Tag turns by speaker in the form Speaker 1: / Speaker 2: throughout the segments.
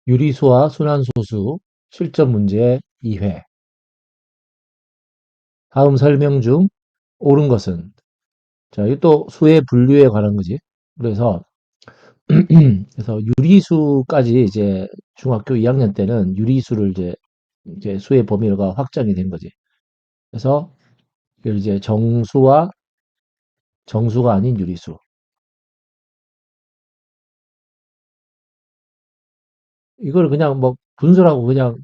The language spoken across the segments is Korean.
Speaker 1: 유리수와 순환소수 실전 문제 2회. 다음 설명 중 옳은 것은? 자, 이게 또 수의 분류에 관한 거지. 그래서, 그래서 유리수까지 이제 중학교 2학년 때는 유리수를 이제 수의 범위가 확장이 된 거지. 그래서 이걸 이제 정수와 정수가 아닌 유리수. 이걸 그냥 뭐 분수라고 그냥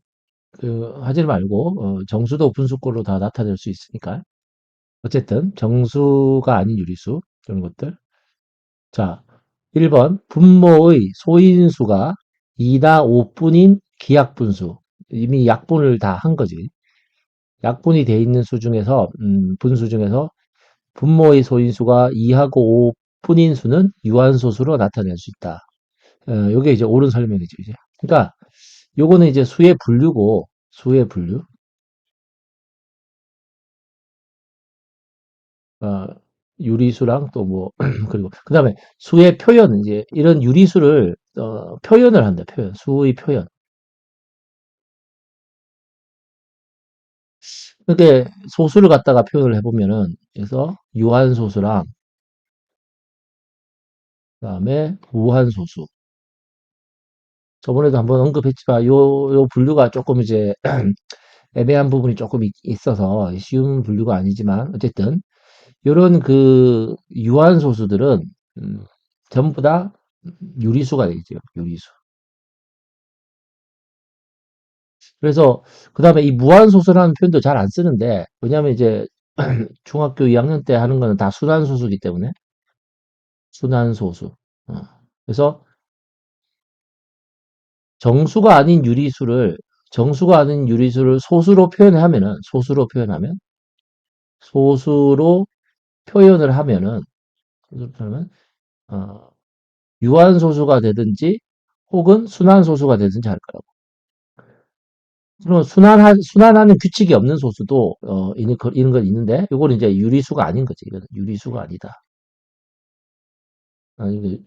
Speaker 1: 하지 말고, 정수도 분수꼴로 다 나타낼 수 있으니까. 어쨌든 정수가 아닌 유리수 이런 것들. 자, 1번 분모의 소인수가 2나 5분인 기약분수. 이미 약분을 다 한 거지. 약분이 돼 있는 수 중에서 분수 중에서 분모의 소인수가 2하고 5분인 수는 유한소수로 나타낼 수 있다. 요게 이제 옳은 설명이죠, 이제. 그러니까 요거는 이제 수의 분류고 수의 분류. 어, 유리수랑 또 뭐 그리고 그다음에 수의 표현 이제 이런 유리수를 표현을 한다. 표현. 수의 표현. 그렇게 소수를 갖다가 표현을 해보면은 그래서 유한소수랑 그다음에 무한소수. 저번에도 한번 언급했지만 요 분류가 조금 이제 애매한 부분이 조금 있어서 쉬운 분류가 아니지만 어쨌든 요런 그 유한소수들은 음, 전부 다 유리수가 되겠죠. 유리수. 그래서 그다음에 이 무한소수라는 표현도 잘 안 쓰는데 왜냐하면 이제 중학교 2학년 때 하는 거는 다 순환소수이기 때문에 순환소수. 어. 그래서 정수가 아닌 유리수를 정수가 아닌 유리수를 소수로 표현을 하면은 소수로 표현하면 어, 유한소수가 되든지 혹은 순환소수가 되든지 할 거라고. 그럼 순환하는 규칙이 없는 소수도 이런 건 있는데 이거는 이제 유리수가 아닌 거지. 이건 유리수가 아니다. 이거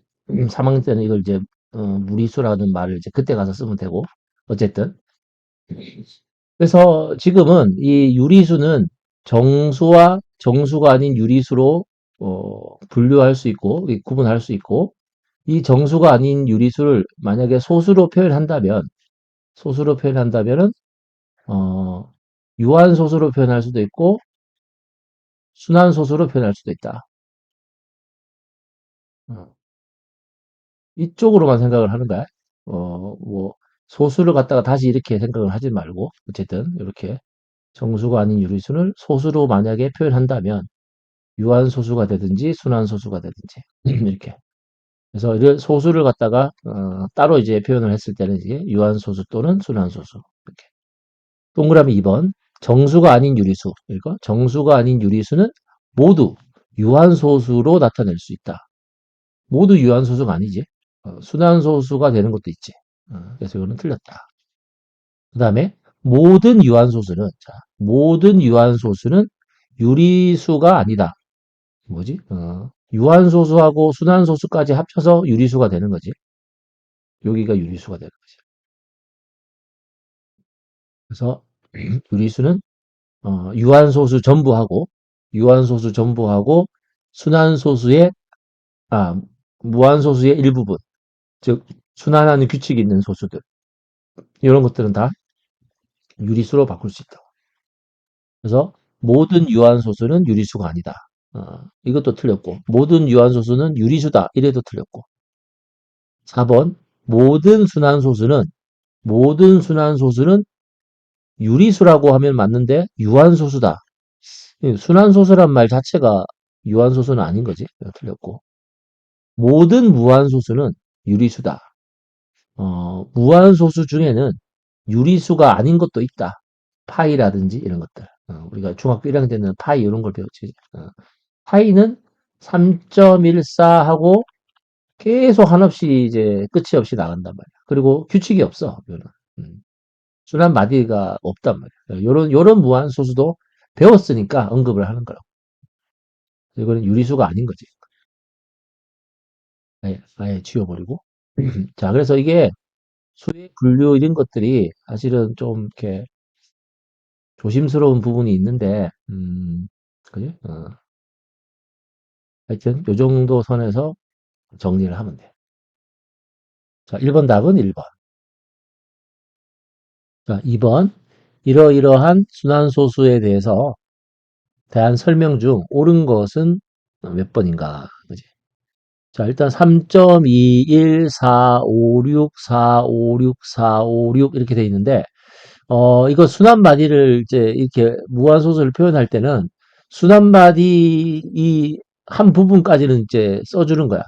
Speaker 1: 3학년 때는 이걸 이제 무리수라는 말을 이제 그때 가서 쓰면 되고 어쨌든 그래서 지금은 이 유리수는 정수와 정수가 아닌 유리수로 분류할 수 있고 구분할 수 있고 이 정수가 아닌 유리수를 만약에 소수로 표현한다면은 어, 유한소수로 표현할 수도 있고 순환소수로 표현할 수도 있다. 어, 이쪽으로만 생각을 하는 거야. 뭐 소수를 갖다가 다시 이렇게 생각을 하지 말고 어쨌든 이렇게 정수가 아닌 유리수를 소수로 만약에 표현한다면 유한소수가 되든지 순환소수가 되든지 이렇게 그래서 이를 소수를 갖다가 따로 이제 표현을 했을 때는 이게 유한소수 또는 순환소수 이렇게 동그라미 2번 정수가 아닌 유리수 이거 정수가 아닌 유리수는 모두 유한소수로 나타낼 수 있다. 모두 유한소수가 아니지. 순환소수가 되는 것도 있지. 그래서 이거는 틀렸다. 그 다음에 모든 유한소수는 유리수가 아니다. 뭐지? 유한소수하고 순환소수까지 합쳐서 유리수가 되는 거지. 여기가 유리수가 되는 거지. 그래서 유리수는 유한소수 전부하고 유한소수 전부하고 순환소수의 아 무한소수의 일부분 즉 순환하는 규칙이 있는 소수들 이런 것들은 다 유리수로 바꿀 수 있다. 그래서 모든 유한소수는 유리수가 아니다. 이것도 틀렸고 모든 유한소수는 유리수다. 이래도 틀렸고 4번 모든 순환소수는 유리수라고 하면 맞는데 유한소수다. 순환소수란 말 자체가 유한소수는 아닌 거지. 틀렸고 모든 무한소수는 유리수다. 무한소수 중에는 유리수가 아닌 것도 있다. 파이라든지 이런 것들. 우리가 중학교 1학년 때는 파이 이런 걸 배웠지. 파이는 3.14하고 계속 한없이 이제 끝이 없이 나간단 말이야. 그리고 규칙이 없어. 이거는. 음, 순환 마디가 없단 말이야. 요런 무한소수도 배웠으니까 언급을 하는 거라고. 이거는 유리수가 아닌 거지. 아예 지워버리고. 자, 그래서 이게 수액 분류 이런 것들이 사실은 좀 이렇게 조심스러운 부분이 있는데, 그지? 하여튼, 요 정도 선에서 정리를 하면 돼. 자, 1번 답은 1번. 자, 2번. 이러이러한 순환소수에 대한 설명 중 옳은 것은 몇 번인가? 그지? 자, 일단 3.21456456 456 이렇게 돼 있는데, 이거 순환마디를 이제 이렇게 무한소수를 표현할 때는 순환마디 이 한 부분까지는 이제 써주는 거야.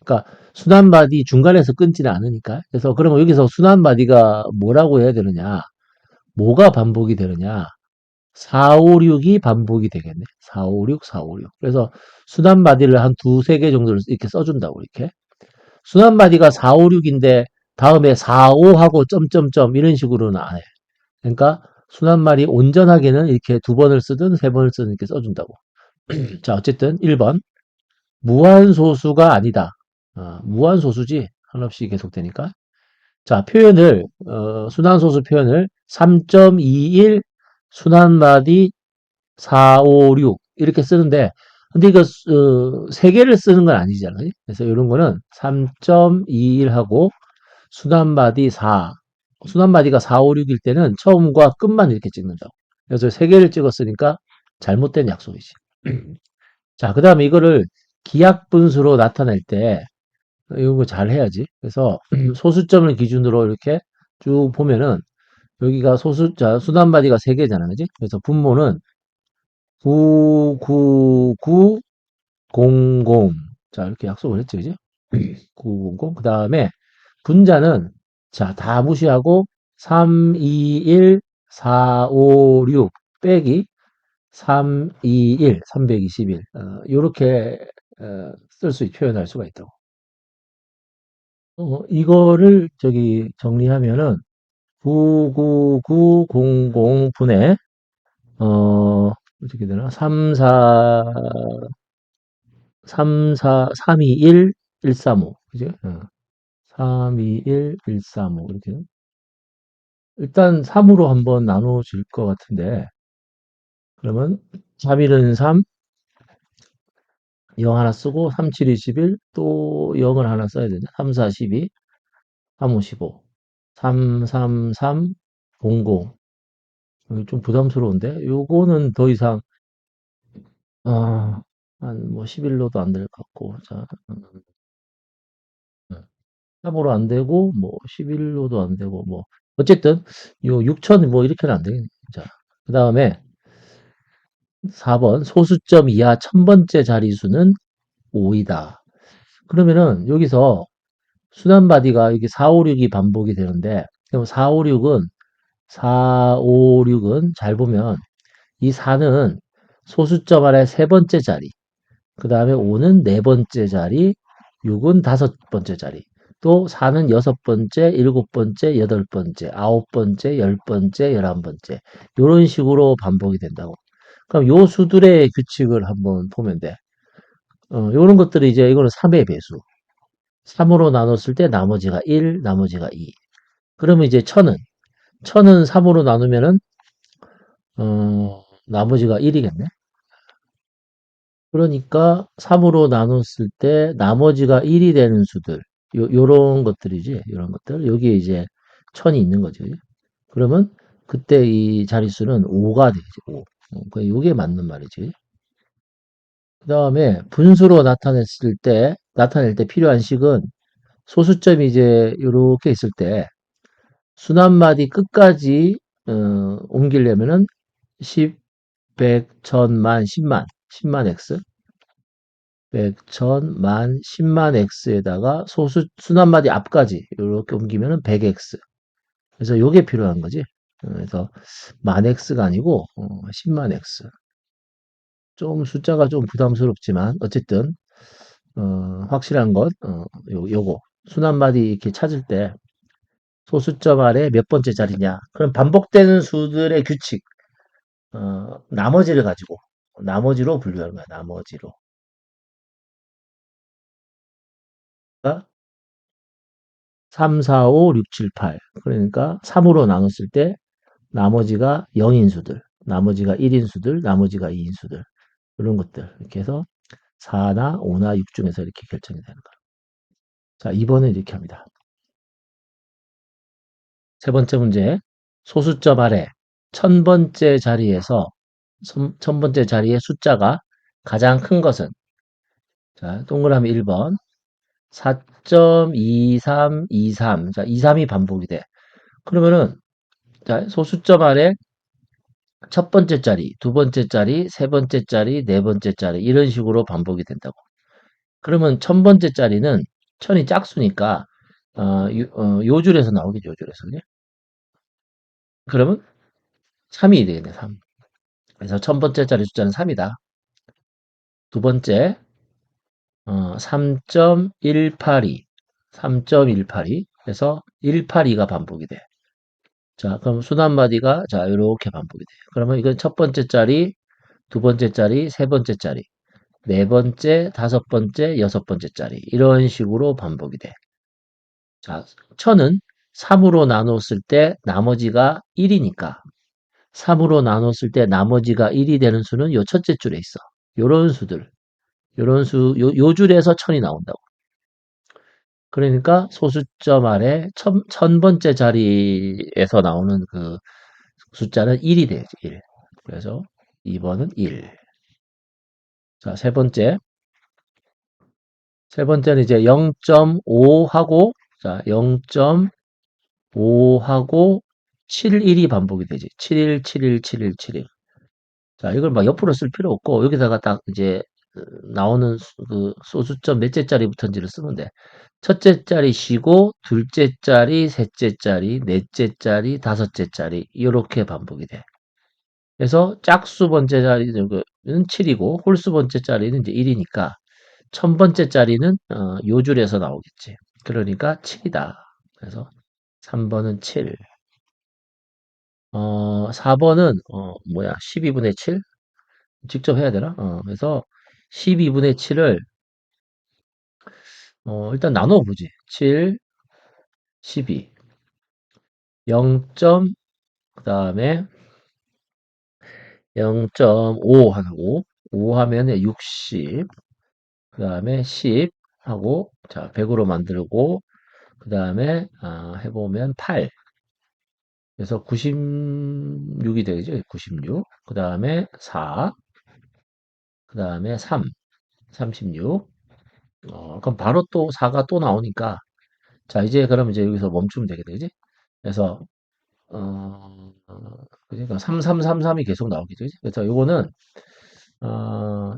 Speaker 1: 그러니까 순환마디 중간에서 끊지는 않으니까. 그래서 그러면 여기서 순환마디가 뭐라고 해야 되느냐? 뭐가 반복이 되느냐? 456이 반복이 되겠네. 456, 456. 그래서 순환마디를 한 두세 개 정도를 이렇게 써준다고, 이렇게. 순환마디가 456인데 다음에 45하고 점점점 이런 식으로는 안 해. 그러니까 순환말이 온전하게는 이렇게 두 번을 쓰든 세 번을 쓰든 이렇게 써준다고. 자, 어쨌든 1번. 무한소수가 아니다. 무한소수지. 한없이 계속되니까. 자, 순환소수 표현을 3.21 순환마디 456 이렇게 쓰는데, 근데 이거 세 개를 쓰는 건 아니잖아요. 그래서 이런 거는 3.21하고 순환마디 4, 순환마디가 4, 5, 6일 때는 처음과 끝만 이렇게 찍는다고. 그래서 세 개를 찍었으니까 잘못된 약속이지. 자, 그 다음에 이거를 기하분수로 나타낼 때 이거 잘 해야지. 그래서 소수점을 기준으로 이렇게 쭉 보면은 여기가 자, 순환마디가 세 개잖아, 그지? 그래서 분모는 99900. 자, 이렇게 약속을 했지, 그지? 900. 그 다음에 분자는 자, 다 무시하고 321, 456 빼기 321, 321. 요렇게 표현할 수가 있다고. 이거를 저기 정리하면은 99900분의 어떻게 되나? 321, 135. 그죠? 321, 135. 이렇게. 일단 3으로 한번 나눠질 것 같은데, 그러면 3일은 3, 0 하나 쓰고, 3, 7, 21, 또 0을 하나 써야 되죠. 3, 4, 12, 3, 5, 15, 3, 3, 3, 0, 0. 좀 부담스러운데? 요거는 더 이상, 한 뭐 11로도 안 될 것 같고, 자, 3으로 안 되고, 뭐 11로도 안 되고, 뭐. 어쨌든, 요 6천 뭐 이렇게는 안 되겠네. 자, 그 다음에 4번, 소수점 이하 천 번째 자리수는 5이다. 그러면은 여기서 순환바디가 이게 4, 5, 6이 반복이 되는데, 그럼 4, 5, 6은, 4, 5, 6은 잘 보면 이 4는 소수점 아래 세 번째 자리, 그 다음에 5는 네 번째 자리, 6은 다섯 번째 자리, 또 4는 여섯 번째, 일곱 번째, 여덟 번째, 아홉 번째, 열 번째, 열한 번째. 이런 식으로 반복이 된다고. 그럼 요 수들의 규칙을 한번 보면 돼. 요런 것들이 이제 이거는 3의 배수. 3으로 나눴을 때 나머지가 1, 나머지가 2. 그러면 이제 천은 3으로 나누면은 나머지가 1이겠네. 그러니까 3으로 나눴을 때 나머지가 1이 되는 수들. 요런 것들이지. 요런 것들. 여기에 이제 천이 있는 거죠. 그러면 그때 이 자릿수는 5가 되지. 5. 요게 맞는 말이지. 그 다음에 분수로 나타낼 때 필요한 식은 소수점이 이제 이렇게 있을 때 순환마디 끝까지 옮기려면은 10, 100, 1000만, 10만, 10만 x, 100, 1000만, 10만 x에다가 순환마디 앞까지 이렇게 옮기면은 100x. 그래서 요게 필요한 거지. 그래서 만 x가 아니고 10만 x. 좀 숫자가 좀 부담스럽지만 어쨌든 확실한 것 요거 순환마디 이렇게 찾을 때 소수점 아래 몇 번째 자리냐. 그럼 반복되는 수들의 규칙, 나머지를 가지고, 나머지로 분류하는 거야, 나머지로. 그러니까 3, 4, 5, 6, 7, 8. 그러니까 3으로 나눴을 때 나머지가 0인수들, 나머지가 1인수들, 나머지가 2인수들. 이런 것들. 이렇게 해서 4나 5나 6 중에서 이렇게 결정이 되는 거예요. 자, 2번은 이렇게 합니다. 세 번째 문제. 소수점 아래 1000번째 자리에서 천 번째 자리의 숫자가 가장 큰 것은, 자, 동그라미 1번 4.2323. 자, 23이 반복이 돼. 그러면은, 자, 소수점 아래 첫 번째 자리, 두 번째 자리, 세 번째 자리, 네 번째 자리, 이런 식으로 반복이 된다고. 그러면 천 번째 자리는 천이 짝수니까, 요줄에서 나오겠죠, 요줄에서. 그죠? 그러면 3이 되겠네, 3. 그래서 천 번째 자리 숫자는 3이다. 두 번째, 3.182. 3.182. 그래서 182가 반복이 돼. 자, 그럼 순환마디가, 자, 이렇게 반복이 돼요. 그러면 이건 첫 번째 자리, 두 번째 자리, 세 번째 자리, 네 번째, 다섯 번째, 여섯 번째 자리. 이런 식으로 반복이 돼. 자, 천은 3으로 나눴을 때 나머지가 1이니까 3으로 나눴을 때 나머지가 1이 되는 수는 요 첫째 줄에 있어. 요런 수들. 요런 요 줄에서 천이 나온다고. 그러니까 소수점 아래 천 번째 자리에서 나오는 그 숫자는 1이 되지, 1. 그래서 2번은 1. 자, 세 번째. 세 번째는 이제 0.5하고, 자, 0.5하고 71이 반복이 되지. 71, 71, 71, 71. 자, 이걸 막 옆으로 쓸 필요 없고, 여기다가 딱 이제 나오는 그 소수점 몇째 자리부터인지를 쓰면 돼. 첫째 자리 쉬고, 둘째 자리, 셋째 자리, 넷째 자리, 다섯째 자리, 이렇게 반복이 돼. 그래서 짝수 번째 자리는 7이고, 홀수 번째 자리는 이제 1이니까, 천 번째 자리는 요 줄에서 나오겠지. 그러니까 7이다. 그래서 3번은 7. 4번은 뭐야? 12분의 7? 직접 해야 되나? 그래서 12분의 7을 일단 나눠 보지. 7, 12. 0. 그다음에 0.5 하고 5 하면 60. 그다음에 10 하고 자, 100으로 만들고 그다음에 해보면 8. 그래서 96이 되죠. 96. 그 다음에 4. 그 다음에 3. 36. 그럼 바로 또 4가 또 나오니까. 자, 이제 그럼 이제 여기서 멈추면 되겠다. 그지? 그래서, 그러니까 3333이 계속 나오겠죠. 그지? 그래서 요거는, 어,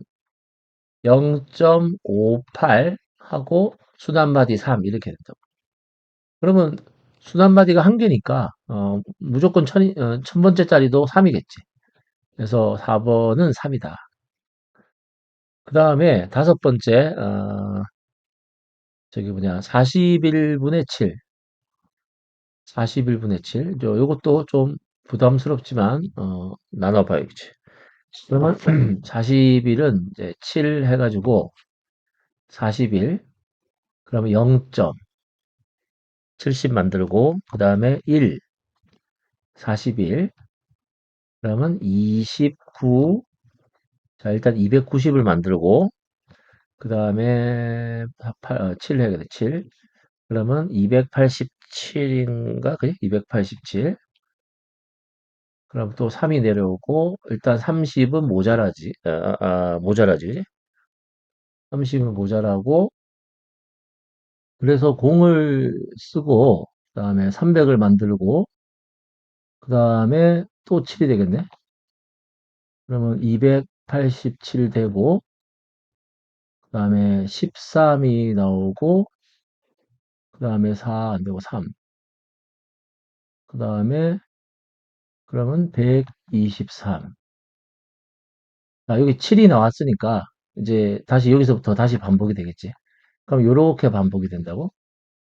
Speaker 1: 0.58 하고 순환마디 3 이렇게 된다. 그러면 순환마디가 한 개니까, 무조건 천 번째 자리도 3이겠지. 그래서 4번은 3이다. 그 다음에 다섯 번째, 저기 뭐냐, 41분의 7. 41분의 7. 요것도 좀 부담스럽지만, 나눠봐야겠지. 그러면 41은 이제 7 해가지고 41. 그러면 0점 70 만들고, 그 다음에 1, 41. 그러면 29. 자, 일단 290을 만들고, 그 다음에 7 해야겠네, 7. 그러면 287인가? 그지? 287. 그럼 또 3이 내려오고, 일단 30은 모자라지. 모자라지. 그지? 30은 모자라고, 그래서 공을 쓰고, 그 다음에 300을 만들고, 그 다음에 또 7이 되겠네? 그러면 287 되고, 그 다음에 13이 나오고, 그 다음에 4 안 되고 3. 그 다음에, 그러면 123. 자, 여기 7이 나왔으니까, 이제 다시 여기서부터 다시 반복이 되겠지. 그럼 요렇게 반복이 된다고?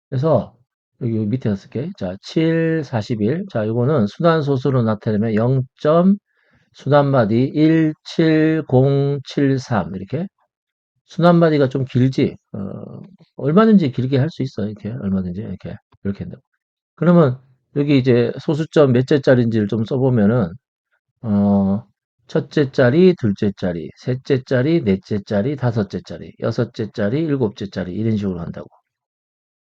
Speaker 1: 그래서 여기 밑에 쓸게. 자, 7, 41. 자, 이거는 순환소수로 나타내면 0. 순환마디 17073 이렇게. 순환마디가 좀 길지. 얼마든지 길게 할 수 있어. 이렇게 얼마든지 이렇게. 이렇게 한다고. 그러면 여기 이제 소수점 몇째 짜리인지를 좀 써보면은, 어, 첫째 짜리, 둘째 짜리, 셋째 짜리, 넷째 짜리, 다섯째 짜리, 여섯째 짜리, 일곱째 짜리, 이런 식으로 한다고.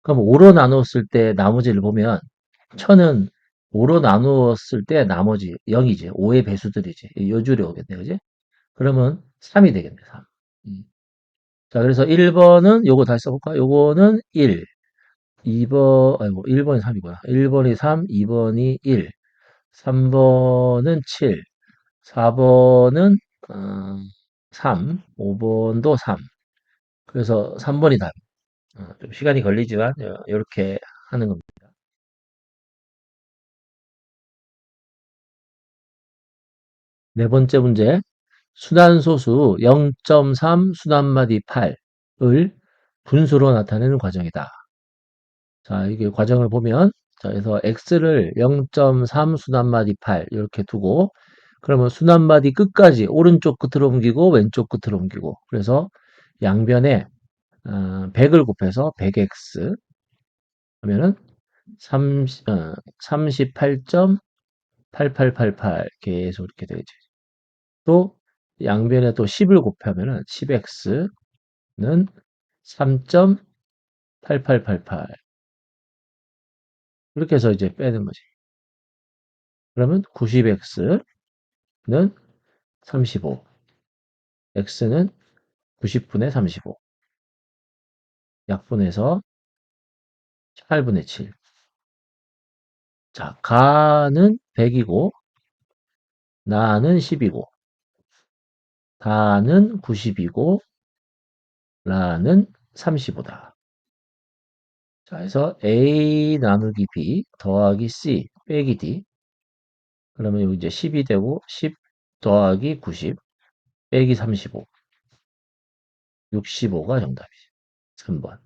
Speaker 1: 그럼 5로 나누었을 때 나머지를 보면, 천은 5로 나누었을 때 나머지 0이지. 5의 배수들이지. 요 줄이 오겠네, 그지? 그러면 3이 되겠네, 3. 자, 그래서 1번은 요거 다시 써볼까? 요거는 1. 2번, 아이고, 1번이 3이구나. 1번이 3, 2번이 1. 3번은 7. 4번은 3, 5번도 3. 그래서 3번이 답. 좀 시간이 걸리지만 이렇게 하는 겁니다. 네 번째 문제. 순환소수 0.3 순환마디 8을 분수로 나타내는 과정이다. 자, 이게 과정을 보면, 자, 그래서 x를 0.3 순환마디 8 이렇게 두고, 그러면 순환마디 끝까지 오른쪽 끝으로 옮기고 왼쪽 끝으로 옮기고, 그래서 양변에 100을 곱해서 100x 하면은 38.8888 계속 이렇게 되죠. 또 양변에 또 10을 곱하면은 10x는 3.8888 이렇게 해서 이제 빼는 거지. 그러면 90x는 35, x는 90분의 35, 약분해서 8분의 7. 자, 가는 100이고 나는 10이고 다는 90이고 라는 35다. 자, 그래서 A 나누기 B 더하기 C 빼기 D. 그러면 여기 이제 10이 되고 10 더하기 90 빼기 35. 65가 정답이죠. 3번.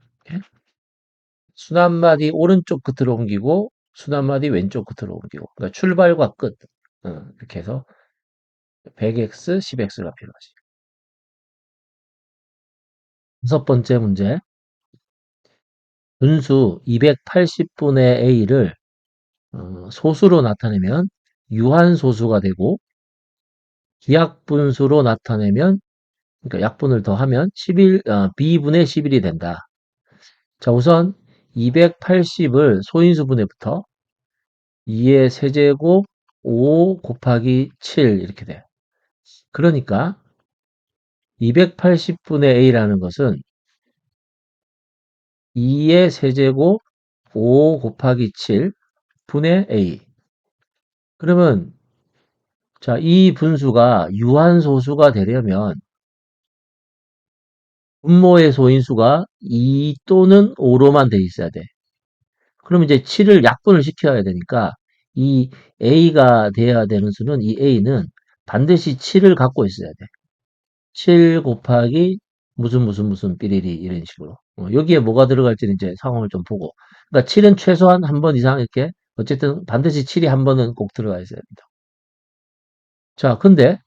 Speaker 1: 순환마디 오른쪽 끝으로 옮기고 순환마디 왼쪽 끝으로 옮기고. 그러니까 출발과 끝. 이렇게 해서 100x, 10x가 필요하지. 다섯 번째 문제. 분수 280분의 a를 소수로 나타내면 유한소수가 되고 기하분수로 나타내면 그러니까 약분을 더하면 11, b분의 11이 된다. 자, 우선 280을 소인수분해부터 2의 세제곱 5 곱하기 7 이렇게 돼. 그러니까 280분의 a라는 것은 2의 세제곱 5 곱하기 7 분의 a. 그러면 자, 이 분수가 유한소수가 되려면 분모의 소인수가 2 또는 5로만 돼 있어야 돼. 그럼 이제 7을 약분을 시켜야 되니까 이 a가 돼야 되는 수는 이 a는 반드시 7을 갖고 있어야 돼. 7 곱하기 무슨 삐리리 이런 식으로. 여기에 뭐가 들어갈지는 이제 상황을 좀 보고. 그러니까 7은 최소한 한 번 이상 이렇게 어쨌든 반드시 7이 한 번은 꼭 들어가 있어야 된다. 자, 근데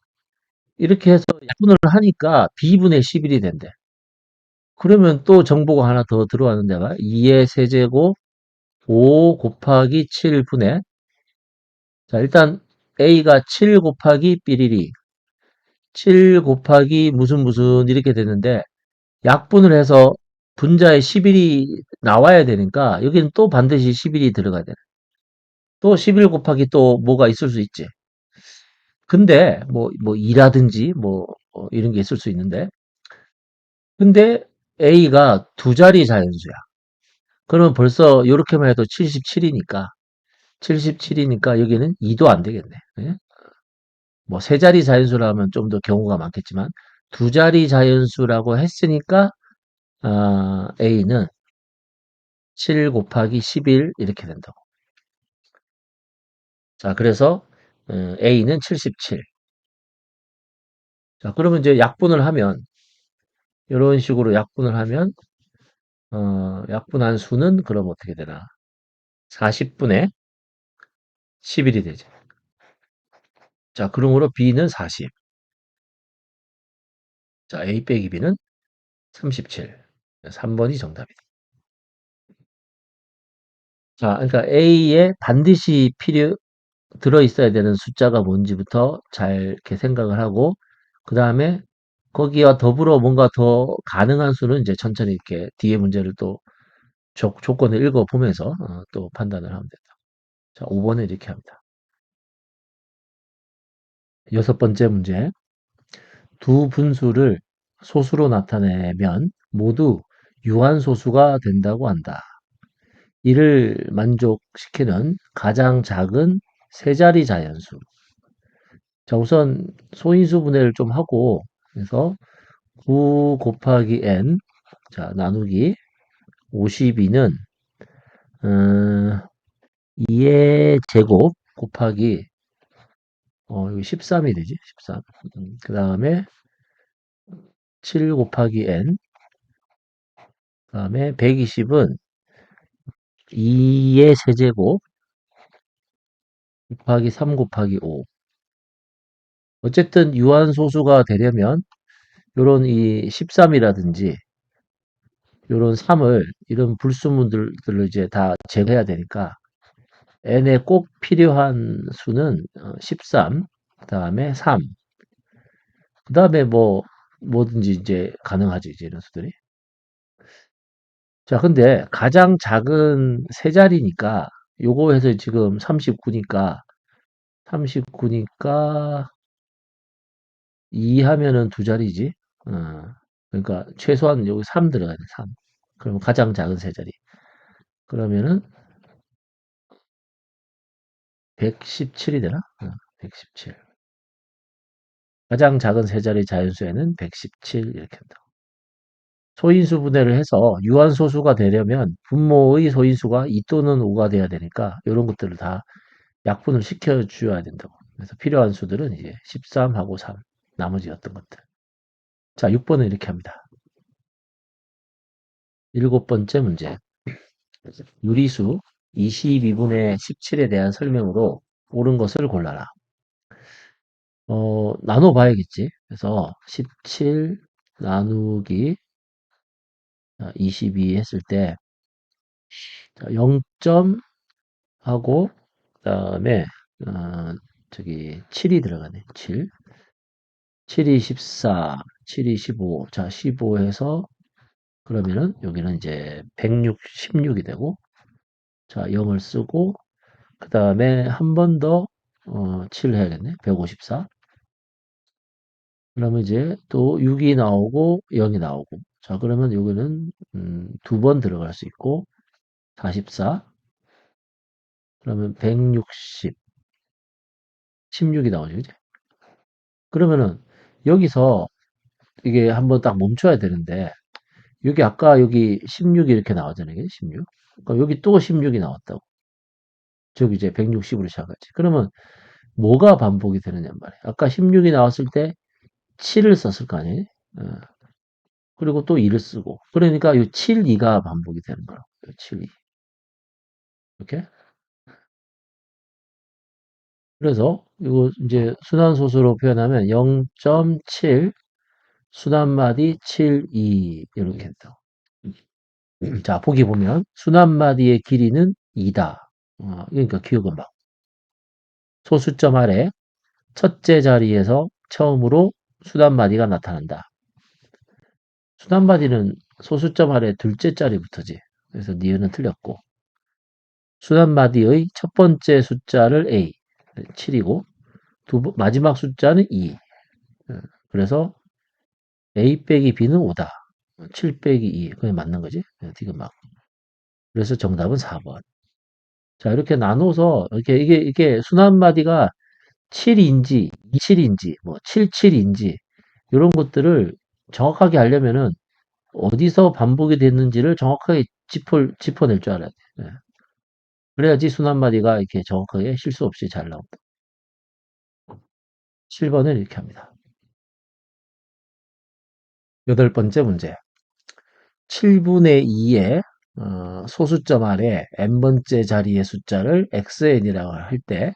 Speaker 1: 이렇게 해서 약분을 하니까 b분의 11이 된대. 그러면 또 정보가 하나 더 들어왔는데 봐. 2의 세제곱 5 곱하기 7분의 자, 일단 a가 7 곱하기 삐리리 7 곱하기 무슨 이렇게 되는데 약분을 해서 분자에 11이 나와야 되니까 여기는 또 반드시 11이 들어가야 돼. 또 11 곱하기 또 뭐가 있을 수 있지. 근데 뭐 2라든지 뭐 이런 게 있을 수 있는데 근데 a가 두 자리 자연수야. 그러면 벌써 이렇게만 해도 77이니까 77이니까 여기는 2도 안 되겠네. 예? 뭐 세 자리 자연수라면 좀 더 경우가 많겠지만 두 자리 자연수라고 했으니까 a는 7 곱하기 11 이렇게 된다고. 자, 그래서 a는 77. 자, 그러면 이제 약분을 하면 이런 식으로 약분을 하면 약분한 수는 그럼 어떻게 되나? 40분의 11이 되죠. 자, 그러므로 b는 40. 자, a 빼기 b는 37. 3번이 정답이다. 자, 그러니까 A에 반드시 들어있어야 되는 숫자가 뭔지부터 잘 이렇게 생각을 하고, 그 다음에 거기와 더불어 뭔가 더 가능한 수는 이제 천천히 이렇게 뒤에 문제를 또 조건을 읽어보면서 또 판단을 하면 된다. 자, 5번은 이렇게 합니다. 여섯 번째 문제. 두 분수를 소수로 나타내면 모두 유한소수가 된다고 한다. 이를 만족시키는 가장 작은 세 자리 자연수. 자, 우선 소인수 분해를 좀 하고, 그래서 9 곱하기 n, 자, 나누기 52는, 2의 제곱 곱하기, 여기 13이 되지, 13. 그 다음에 7 곱하기 n, 그 다음에 120은 2의 세제곱 곱하기 3 곱하기 5. 어쨌든 유한소수가 되려면, 요런 이 13이라든지, 요런 3을, 이런 불수문들을 이제 다 제거해야 되니까, n에 꼭 필요한 수는 13, 그 다음에 3, 그 다음에 뭐든지 이제 가능하지, 이제 이런 수들이. 자, 근데 가장 작은 세 자리니까, 요거 해서 지금 39니까 2 하면은 두 자리지. 어, 그러니까 최소한 여기 3 들어가야 돼, 3. 그러면 가장 작은 세 자리. 그러면은 117이 되나? 117. 가장 작은 세 자리 자연수에는 117 이렇게 한다. 소인수 분해를 해서 유한소수가 되려면 분모의 소인수가 2 또는 5가 돼야 되니까 이런 것들을 다 약분을 시켜줘야 된다고. 그래서 필요한 수들은 이제 13하고 3, 나머지 어떤 것들. 자, 6번은 이렇게 합니다. 일곱 번째 문제. 유리수 22분의 17에 대한 설명으로 옳은 것을 골라라. 나눠봐야겠지. 그래서 17 나누기 22 했을 때 0점 하고 그다음에 어, 저기 7이 들어가네. 7. 7이 14, 7이 15. 자, 15 해서 그러면은 여기는 이제 106, 16이 되고 자, 0을 쓰고 그다음에 한 번 더 7 해야겠네. 154. 그러면 이제 또 6이 나오고 0이 나오고 자, 그러면 여기는 두 번 들어갈 수 있고 44. 그러면 160, 16이 나오죠. 그지? 그러면은 여기서 이게 한번 딱 멈춰야 되는데 여기 아까 여기 16이 이렇게 나오잖아요. 16. 그럼 여기 또 16이 나왔다고. 저기 이제 160으로 시작하지. 그러면 뭐가 반복이 되느냐 말이에요. 아까 16이 나왔을 때 7을 썼을 거 아니에요. 어, 그리고 또 2를 쓰고. 그러니까 이 7, 2가 반복이 되는 거라고. 7, 2. 이렇게. 그래서 이거 이제 순환소수로 표현하면 0.7 순환마디 7, 2 이렇게 했다. 자, 보기 보면 순환마디의 길이는 2다. 그러니까 기억은 막 소수점 아래 첫째 자리에서 처음으로 순환마디가 나타난다. 순환마디는 소수점 아래 둘째 자리부터지. 그래서 니은은 틀렸고 순환마디의 첫 번째 숫자를 A 7이고 마지막 숫자는 2. 그래서 A 빼기 B는 5다. 7 빼기 2. 그게 맞는 거지? 지금 막. 그래서 정답은 4번. 자, 이렇게 나눠서, 이게 순환마디가 7인지, 27인지, 뭐, 77인지, 이런 것들을 정확하게 하려면은, 어디서 반복이 됐는지를 정확하게 짚어낼 줄 알아야 돼. 예. 그래야지 순환마디가 이렇게 정확하게 실수 없이 잘 나온다. 7번을 이렇게 합니다. 여덟 번째 문제. 7분의 2의 소수점 아래 n번째 자리의 숫자를 xn이라고 할 때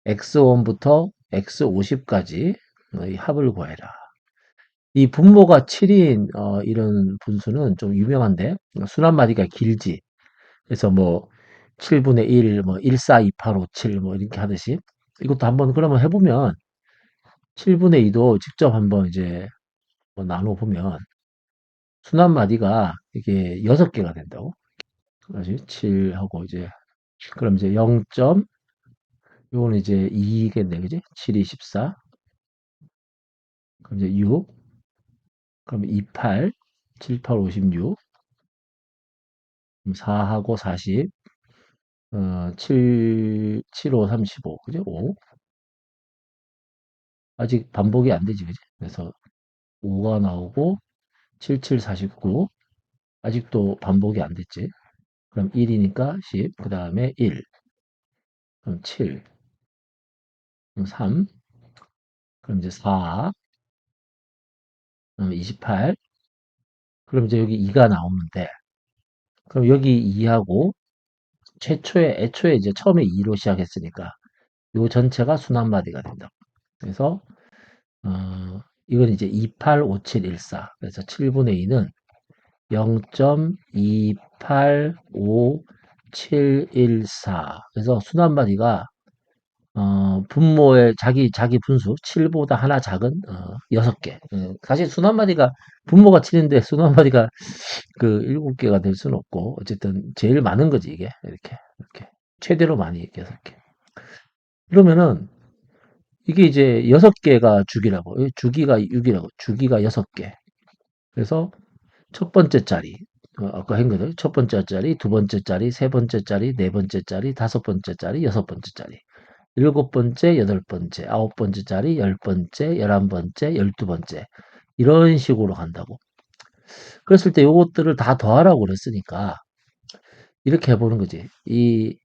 Speaker 1: x1부터 x50까지 의 합을 구해라. 이 분모가 7인 이런 분수는 좀 유명한데 순환마디가 길지. 그래서 뭐 7분의 1, 뭐 142857 뭐 이렇게 하듯이 이것도 한번 그러면 해보면 7분의 2도 직접 한번 이제 뭐 나눠보면 순환 마디가 이게 6개가 된다고. 그지 7하고 이제 그럼 이제 0점 요거는 이제 2겠네 그지 7이 14 그럼 이제 6 그럼 28 7, 8, 56 그럼 4하고 40 7, 7, 5, 35 그죠 5 아직 반복이 안 되지 그지 그래서 5가 나오고 7, 7, 49 아직도 반복이 안 됐지 그럼 1이니까 10 그 다음에 1 그럼 7 그럼 3 그럼 이제 4 그럼 28 그럼 이제 여기 2가 나오면 돼 그럼 여기 2하고 애초에 이제 처음에 2로 시작했으니까 요 전체가 순환마디가 된다. 그래서 이건 이제 285714. 그래서 7분의 2는 0.2855714. 그래서 순환마디가 분모의 자기 분수 7보다 하나 작은 6개. 사실 순환마디가 분모가 7인데 순환마디가 그 7개가 될 수는 없고 어쨌든 제일 많은 거지 이게 이렇게 최대로 많이 6개. 그러면은 이게 이제 6개가 주기라고. 주기가 6이라고. 주기가 6개. 그래서 첫 번째 자리. 아까 한 거죠. 첫 번째 자리, 두 번째 자리, 세 번째 자리, 네 번째 자리, 다섯 번째 자리, 여섯 번째 자리. 일곱 번째, 여덟 번째, 아홉 번째 자리, 열 번째, 열한 번째, 열두 번째. 이런 식으로 간다고. 그랬을 때 요것들을 다 더하라고 그랬으니까 이렇게 해보는 거지. 이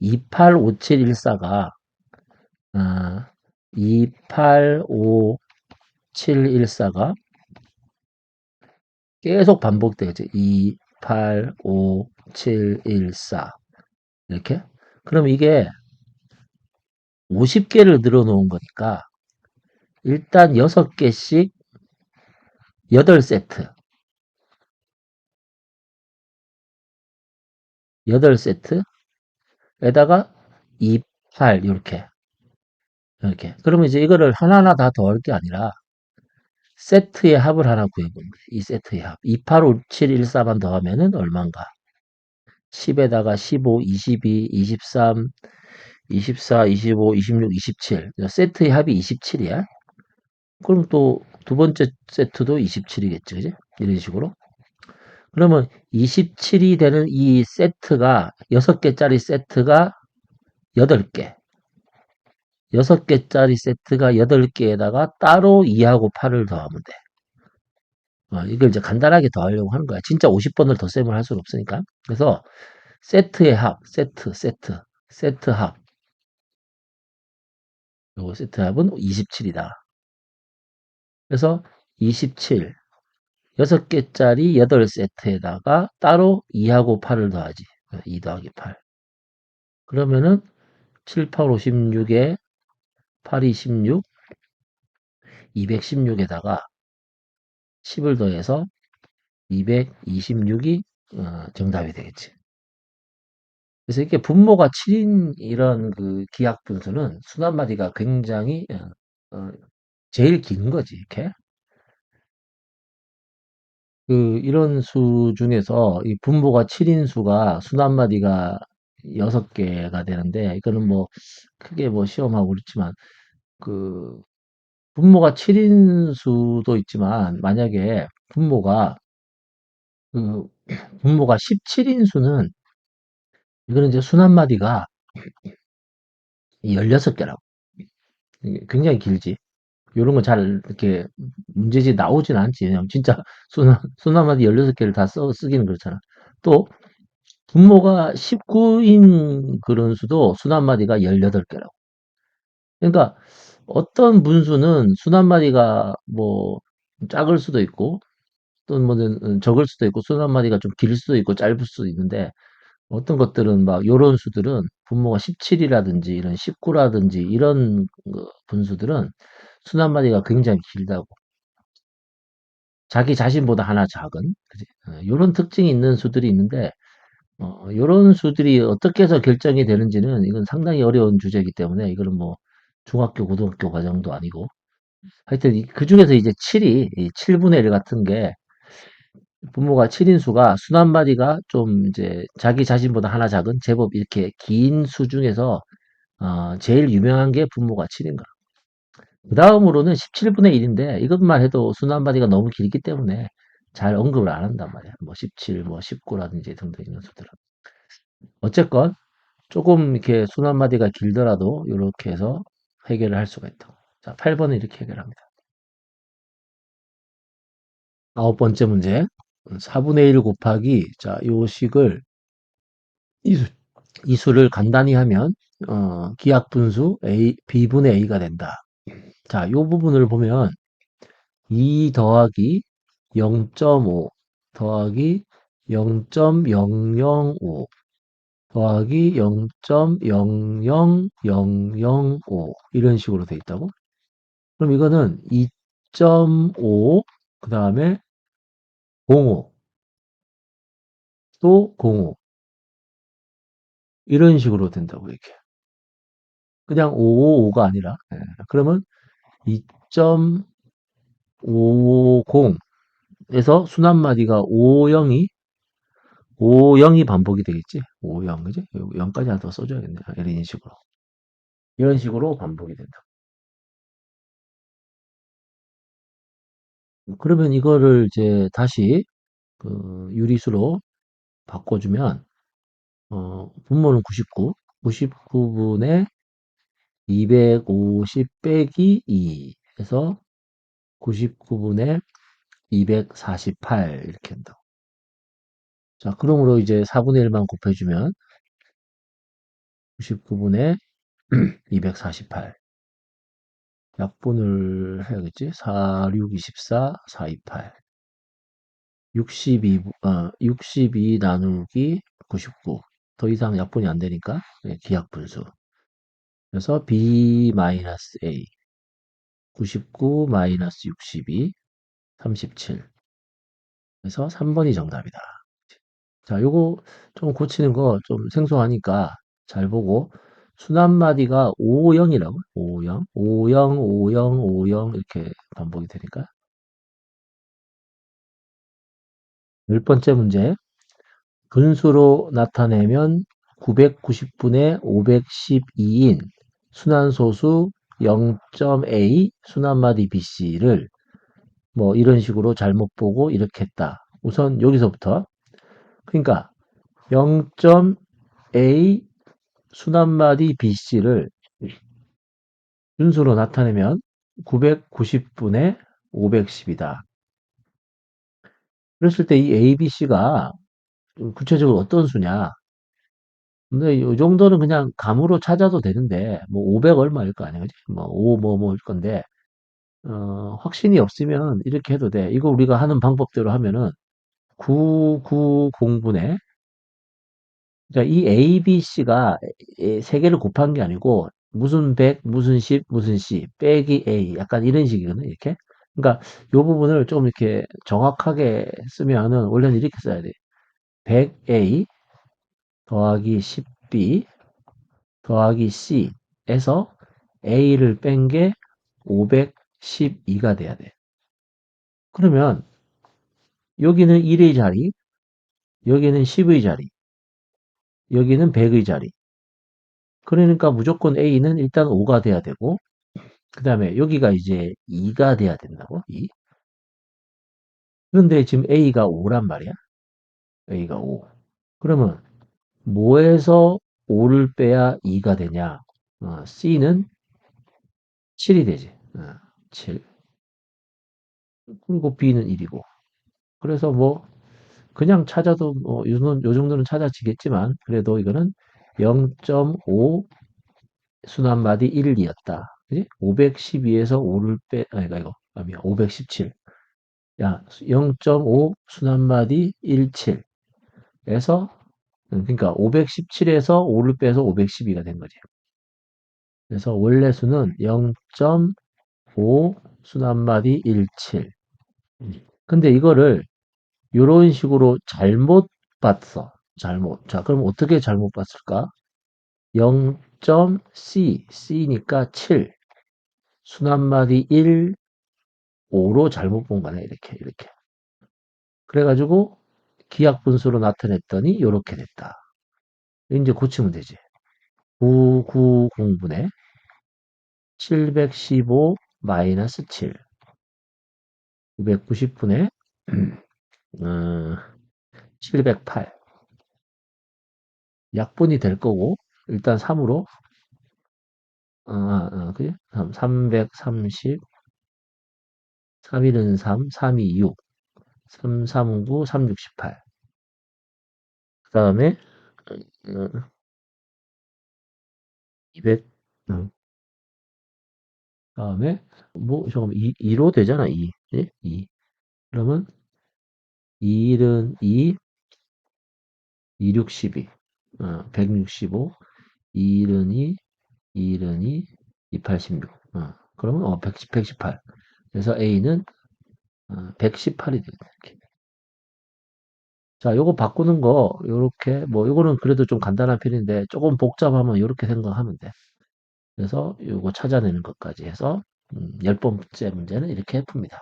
Speaker 1: 285714가 285 계속 반복되겠죠. 2, 8, 5, 7, 1, 4 이렇게. 그럼 이게 50개를 늘어놓은 거니까 일단 6개씩 8세트 8세트에다가 2, 8 이렇게. 그러면 이제 이거를 하나하나 다 더할 게 아니라 세트의 합을 하나 구해보는 거예요. 이 세트의 합. 2, 8, 5, 7, 1, 4만 더하면은 얼마인가? 10에다가 15, 22, 23, 24, 25, 26, 27. 세트의 합이 27이야. 그럼 또 두 번째 세트도 27이겠지, 그지? 이런 식으로. 그러면 27이 되는 이 세트가, 6개짜리 세트가 8개. 6개짜리 세트가 8개에다가 따로 2하고 8을 더하면 돼. 이걸 이제 간단하게 더하려고 하는 거야. 진짜 50번을 덧셈을 할 수는 없으니까. 그래서 세트의 합, 세트 합. 요거 세트 합은 27이다. 그래서 27, 6개짜리 8세트에다가 따로 2하고 8을 더하지. 2 더하기 8. 그러면은 7, 8, 5, 16에 8이 16, 216에다가 10을 더해서 226이 정답이 되겠지. 그래서 이렇게 분모가 7인 이런 그 기하 분수는 순환마디가 굉장히 제일 긴 거지, 이렇게. 이런 수 중에서 이 분모가 7인 수가 순환마디가 6개가 되는데, 이거는 뭐, 크게 뭐 시험하고 그렇지만, 그, 분모가 7인 수도 있지만, 만약에 그, 분모가 17인 수는, 이거는 이제 순환마디가 16개라고. 굉장히 길지. 요런 거 잘, 이렇게, 문제지 나오진 않지. 왜냐면 진짜 순환마디 16개를 다 쓰기는 그렇잖아. 또, 분모가 19인 그런 수도 순환마디가 18개라고. 그러니까 어떤 분수는 순환마디가 뭐 작을 수도 있고 또는 뭐 적을 수도 있고 순환마디가 좀 길 수도 있고 짧을 수도 있는데 어떤 것들은 막 요런 수들은 분모가 17이라든지 이런 19라든지 이런 분수들은 순환마디가 굉장히 길다고. 자기 자신보다 하나 작은 그지? 요런 특징이 있는 수들이 있는데 요런 수들이 어떻게 해서 결정이 되는지는 이건 상당히 어려운 주제이기 때문에 이거는 뭐 중학교, 고등학교 과정도 아니고 하여튼 그 중에서 이제 7이 7분의 1 같은 게 분모가 7인수가 순 한 마디가 좀 이제 자기 자신보다 하나 작은 제법 이렇게 긴 수 중에서 제일 유명한 게 분모가 7인 거야. 그 다음으로는 17분의 1인데 이것만 해도 순 한 마디가 너무 길기 때문에 잘 언급을 안 한단 말이야. 뭐 17, 뭐 19라든지 등등 있는 수들은. 어쨌건 조금 이렇게 순 한 마디가 길더라도 이렇게 해서 해결을 할 수가 있다. 자, 8번은 이렇게 해결합니다. 아홉 번째 문제. 4분의 1 곱하기, 자, 요 식을, 이수, 이수를 간단히 하면, 기하분수 A, B분의 A가 된다. 자, 요 부분을 보면, 2 더하기 0.5 더하기 0.005 더하기 0.00005 이런 식으로 돼 있다고? 그럼 이거는 2.5 그 다음에 05 또 05 이런 식으로 된다고 이렇게. 그냥 555가 아니라 그러면 2.50에서 순한마디가 50이 반복이 되겠지? 50, 그지? 0까지 하나 더 써줘야겠네. 이런 식으로. 이런 식으로 반복이 된다. 그러면 이거를 이제 다시 그 유리수로 바꿔주면 분모는 99, 99분의 250 빼기 2 해서 99분의 248 이렇게 한다. 자, 그러므로 이제 4분의 1만 곱해주면 99분의 248. 약분을 해야겠지? 4, 6, 24, 4, 28. 62 나누기 99. 더 이상 약분이 안 되니까 기하분수. 그래서 B-A 99 62 37. 그래서 3번이 정답이다. 자, 요거 좀 고치는 거 좀 생소하니까 잘 보고 순한마디가 50이라고 50, 50, 50, 50 이렇게 반복이 되니까 열 번째 문제 분수로 나타내면 990분의 512인 순환소수 0.a 순한마디 bc를 뭐 이런 식으로 잘못 보고 이렇게 했다. 우선 여기서부터 그러니까 0.a 순한마디 bc를 순수로 나타내면 990분의 510이다. 그랬을 때 이 a, b, c가 구체적으로 어떤 수냐? 근데 이 정도는 그냥 감으로 찾아도 되는데 뭐 500 얼마일 거 아니야, 그지? 뭐 5 뭐일 건데 확신이 없으면 이렇게 해도 돼. 이거 우리가 하는 방법대로 하면은 990분의 그러니까 이 A, B, C가 세 개를 곱한 게 아니고 무슨 100, 무슨 10, 무슨 C 빼기 A 약간 이런 식이거든 이렇게. 그러니까 이 부분을 좀 이렇게 정확하게 쓰면은 원래는 이렇게 써야 돼. 100A 더하기 10B 더하기 C에서 A를 뺀 게 512가 돼야 돼. 그러면 여기는 1의 자리, 여기는 10의 자리, 여기는 100의 자리. 그러니까 무조건 A는 일단 5가 돼야 되고, 그 다음에 여기가 이제 2가 돼야 된다고, 2. 그런데 지금 A가 5란 말이야. A가 5. 그러면 뭐에서 5를 빼야 2가 되냐? C는 7이 되지. 7. 그리고 B는 1이고. 그래서 뭐 그냥 찾아도 요 정도는 찾아지겠지만 그래도 이거는 0.5 순환마디 1이었다. 그지? 512에서 5를 아니가 이거. 아니야. 517. 야, 0.5 순환마디 17에서 그러니까 517에서 5를 빼서 512가 된 거지. 그래서 원래 수는 0.5 순환마디 17. 근데 이거를 이런 식으로 잘못 봤어. 잘못. 자, 그럼 어떻게 잘못 봤을까? 0.c, c니까 7. 순환마디 1, 5로 잘못 본 거네. 이렇게, 이렇게. 그래가지고 기하 분수로 나타냈더니 이렇게 됐다. 이제 고치면 되지. 990분의 715 마이너스 7. 990분의 708. 약분이 될 거고, 일단 3으로, 그지? 330, 3일은 3, 3이 6, 339, 368. 그 다음에, 200, 다음에, 뭐, 잠깐만, 2로 되잖아, 2. 예? 2. 그러면, 2일은 2, 2, 6, 12. 165, 2일은 2, 2일은 2, 2, 86. 그러면, 118. 그래서 A는 118이 되겠네. 자, 요거 바꾸는 거, 요렇게, 뭐, 요거는 그래도 좀 간단한 편인데, 조금 복잡하면 요렇게 생각하면 돼. 그래서 요거 찾아내는 것까지 해서, 10번째 문제는 이렇게 풉니다.